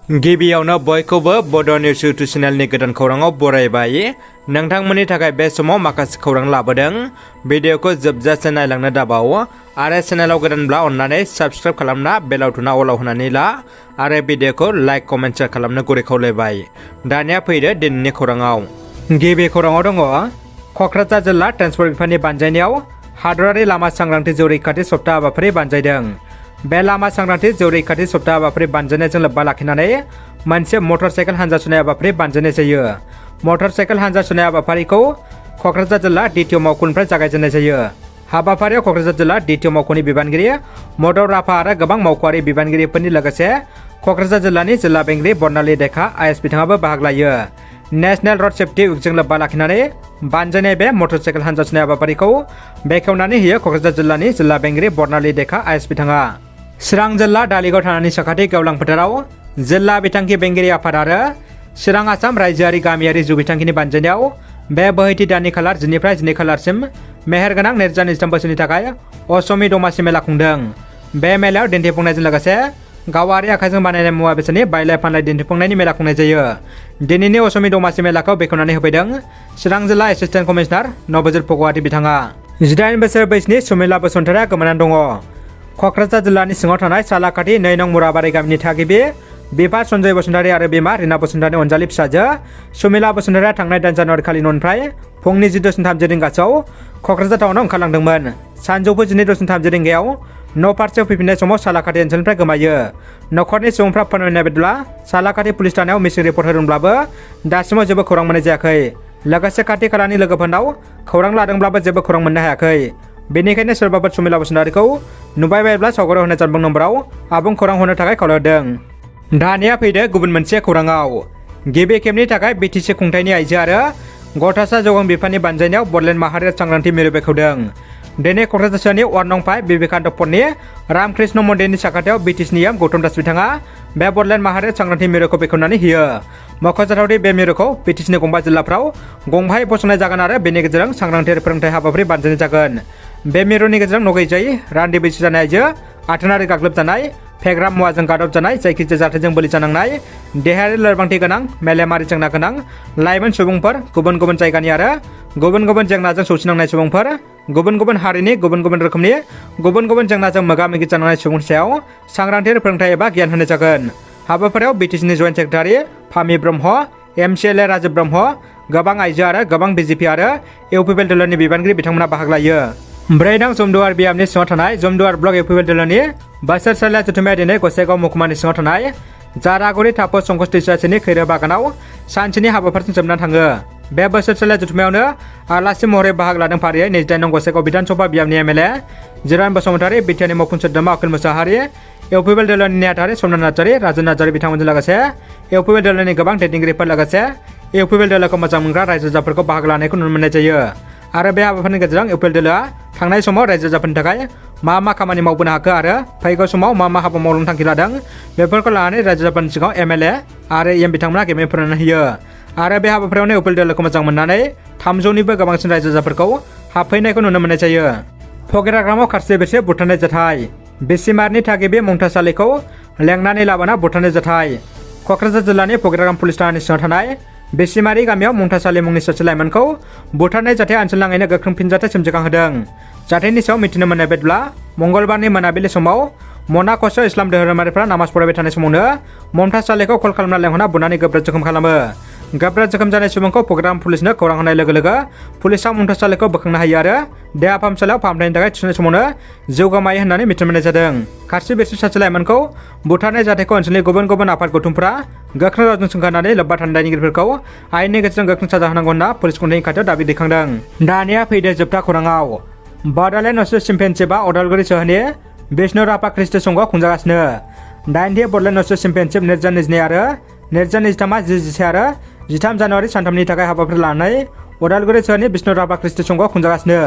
गिबियावनो बयखौबो बड' निउस इउटुब चेनेलनि गोदान खौराङाव बरायबाय। नोंथांमोननि थाखाय बे समाव माखासे खौरां लाबोदों। भिडिअखौ जोबजासे नायलांनो दाबाव आरो चेनेलाव गोदानब्ला अन्नानै साबस्क्राइब खालामना बेल आइकनआ अलाव होनानै ला आरो भिडिअखौ लाइक कमेन्ट शेयार खालामनो गुरै खावलायबाय। दानिया फैदो दिनैनि खौराङाव। गिबि खौराङाव दङ क'क्राझार जिल्ला ट्रेन्सपर्ट बिफाननि बानजायनायाव हादरारि लामा सांग्रांथि जौ रैखाथि सप्ता हाबाफारि बानजायदों। बे लामा सांग्रांथि जौ रैखाथि सप्ता हाबाफारि बानजायनायजों लोब्बा लाखिनानै मोनसे मटर साइकेल हानजा सुनाय हाबाफारि बानजायनाय जायो। मटर साइकेल हानजा सुनाय हाबाफारिखौ क'क्राझार जिल्ला DTO मावख'निफ्राय जागायजेननाय जायो। हाबाफारियाव क'क्राझार जिल्ला DTO मावख'नि बिबानगिरि मदन राभा आरो गोबां मावख'आरि बिबानगिरिफोरनि लोगोसे क'क्राझार जिल्लानि जिल्ला बेंगिरि बर्नाली देखा IS बिथाङाबो बाहागो लायो। नेशनेल रड सेफ्टि उइकजों लोब्बा लाखिनानै बानजायनाय बे मटर साइकेल हानजा सुनाय हाबाफारिखौ बेखेवनानै होयो क'क्राझार जिल्लानि जिल्ला बेंगिरि बर्नाली देखा IS बिथाङा। चिरां जिल्ला धालिगाव थानानि साखाथि गेवलां फोथाराव जिल्ला बिथांखि बेंगिरि आफाद आरो चिरां आसाम रायजोआरि गामियारि जौ बिथांखिनि बानजायनायाव बे बोहैथि दाननि खालार 10 निफ्राय 12 खालारसिम मेहेरगोनां 2023 बोसोरनि थाखाय असमि दमासि मेला खुंदों। बे मेलायाव दिन्थिफुंनायजों लोगोसे गावारि आखाइजों बानायनाय मुवा बेसादनि बायलाय फानलाय दिन्थिफुंनायनि मेला खुंनाय जायो। दिनैनि असमि दमासि मेलाखौ बेखेवनानै होफैदों चिरां जिल्ला एसिस्टेन्ट कमिशनार नबजित भगवती बिथाङा। 18 बोसोर बैसोनि सुमिला बसुमतारिया गोमानानै दङ। क'क्राझार जिल्लानि सिङाव थानाय सालाकाथि 2 नं मुराबारि गामिनि थागिबि बिफा सन्जय बसुमतारि आरो बिमा रिना बसुमतारिनि अनजालि फिसाजो सुमिला बसुमतारिया थांनाय 8 जानुवारि खालि न'निफ्राय फुंनि 10:30 रिंगासोआव क'क्राझार टाउनाव ओंखारलांदोंमोन। सानजौफु 12:30 रिंगायाव न'फारसे फैफिननाय समाव सालाकाथि ओनसोलनिफ्राय गोमायो। न'खरनि सुबुंफ्रा फोरमायनाय बायदिब्ला सालाकाथि पुलिस थानायाव मिसिं रिपर्ट होदोंब्लाबो दासिमाव जेबो खौरां मोननाय जायाखै। लोगोसे खाथि खालानि लोगोफोरनाव खौरां लादोंब्लाबो जेबो खौरां मोननो हायाखै। बेनिखायनो सोरबाफोर सुमिला बसुमतारिखौ नुबाय बायोब्ला सावगारि होनाय जानबुं नम्बराव आबुं खौरां हरनो थाखाय खावलायदों। दानिया फैदो गुबुन मोनसे खौराङाव। गिबि खेबनि थाखाय BTC खुंथायनि आइजो आरो गथ'सा जौगां बिफाननि बानजायनायाव बड'लेण्ड माहारियारि सांग्रांथि मिरु बेखेवदों। दिनै क'क्राझार सोहोरनि वार्ड नं 5 बिवेकानन्द पथनि रामकृष्ण मन्दिरनि साखाथियाव BTCनि एम गौतम दास बिथाङा बे बड'लेण्ड माहारियारि सांग्रांथि मिरुखौ बेखेवनानै होयो। मख'जाथावदि बे मिरुखौ BTCनि गंबा जिल्लाफ्राव गंबायै फसंनाय जागोन आरो बेनि गेजेरजों सांग्रांथि फोरोंथाय हाबाफारि बानजायनाय जागोन। बे मिरुनि गेजेरजों नगैजायै रान्दि बैसो जानाय आइजो, आथोनारि गाग्लोबजानाय, फेग्रा मुवाजों गादबजानाय, जायखिजाया जाथायजों बोलि जानांनाय, देहायारि लोरबांथि गोनां, मेलेमारि जेंना गोनां, लाइमोन सुबुंफोर, गुबुन गुबुन जायगानि आरो गुबुन गुबुन जेंनाजों सौसिनांनाय सुबुंफोर, गुबुन गुबुन हारिनि गुबुन गुबुन रोखोमनि गुबुन गुबुन जेंनाजों मोगा मोगि जानांनाय सुबुंनि सायाव सांग्रांथि फोरोंथाय एबा गियान होनाय जागोन। हाबाफारियाव BTCनि जइन्ट सेक्रेटारि फामि ब्रह्म, MCLA राजिब ब्रह्म, गोबां आइजो आरो गोबां BJP आरो UPPL दलनि बिबानगिरि बिथांमोना बाहागो लायो। 4 नं जमदुवार बियामनि सिङाव थानाय जमदुवार ब्लक UPPL दलनि बोसोरसालिया जथुम्माया दिनै गसाइगाव महकुमानि सिङाव थानाय जारागुरि थापो संकस दैसासिनि खैरो बागानाव सानसेनि हाबाफारिजों जोबनानै थाङो। बे बोसोरसालिया जथुम्मायावनो आलासि महरै बाहागो लादों फारियै 28 नं गसाइगाव बिधानसभा बियामनि MLA जिरान बसुमतारि, बिटिआरनि मावफुं सोद्रोमा अखिल मुसाहारि, UPPL दलनि नेहाथारि समनाथ नार्जारि, राजन नार्जारि बिथांमोनजों लोगोसे UPPL दलनि गोबां दैदेनगिरिफोर लोगोसे UPPL दलखौ मोजां मोनग्रा रायजो राजाफोरखौ बाहागो लानायखौ नुनो मोननाय जायो। आरो बे हाबाफारिनि गेजेरजों UPPL दलआ थांनाय समाव रायजो राजाफोरनि थाखाय मा खामानि मावबोनो हाखो आरो फैगौ समाव मा हाबा मावनो थांखि लादों बेफोरखौ लानानै रायजो राजाफोरनि सिगाङाव MLA आरो EM बिथांमोना गेबें फोरमायना होयो। आरो बे हाबाफारियावनो UPPL दलखौ मोजां मोननानै 300निबो गोबांसिन रायजो राजाफोरखौ हाबफैनायखौ नुनो मोननाय जायो। फगेराग्रामाव खारसे बेरसे बुथारनाय जाथाय। बिसिमारनि थागिबि मंथास आलीखौ लेंनानै लाबोना बुथारनाय जाथाय। क'क्राझार जिल्लानि फगेराग्राम पुलिस थानानि सिङाव थानाय बिसिमारि गामियाव मंथास आली मुंनि सासे लाइमोनखौ बुथारनाय जाथाया ओनसोलनाङैनो गोख्रों फिनजाथाय सोमजिखांहोदों। जाथायनि सायाव मिथिनो मोननाय बायदिब्ला मंगलबारनि मोनाबिलि समाव मनाकसआव इस्लाम धोरोमारिफ्रा नामाज फरायबाय थानाय समावनो मंथास आलीखौ कल खालामना लेंहरना बुनानै गोब्राब जोखोम खालामो। गोब्राब जोखोम जानाय सुबुंखौ फगेराग्राम पुलिसनो खौरां होनाय लोगो लोगो पुलिसआ मंथास आलीखौ बोखांनो हायो आरो देहा फाहामसालियाव फाहामथायनि थाखाय थिसननाय समावनो जिउ गोमायो होननानै मिथिनो मोननाय जादों। खारसे बेरसे सासे लाइमोनखौ बुथारनाय जाथायखौ ओनसोलनि गुबुन गुबुन आफाद गौथुमफोरा गोख्रों रावजों सोंखारनानै लोब्बा थानाय दायनिगिरिफोरखौ आयेननि गेजेरजों गोख्रों साजा होनांगौ होनना पुलिस खुंथायनि खाथियाव दाबि दैखांदों। दानिया फैदो जोबथा खौराङाव। बड'लेण्ड नसुं चेम्पियनशिपआ उदालगुरि सोहोरनि विष्णु राभा कृष्टि संघआव खुंजागासिनो। 9थि बड'लेण्ड नसुं चेम्पियनशिप 2022 आरो 2023 10-14 आरो 13 जानुवारि सानथामनि थाखाय हाबाफारि लानानै उदालगुरि सोहोरनि विष्णु राभा कृष्टि संघआव खुंजागासिनो।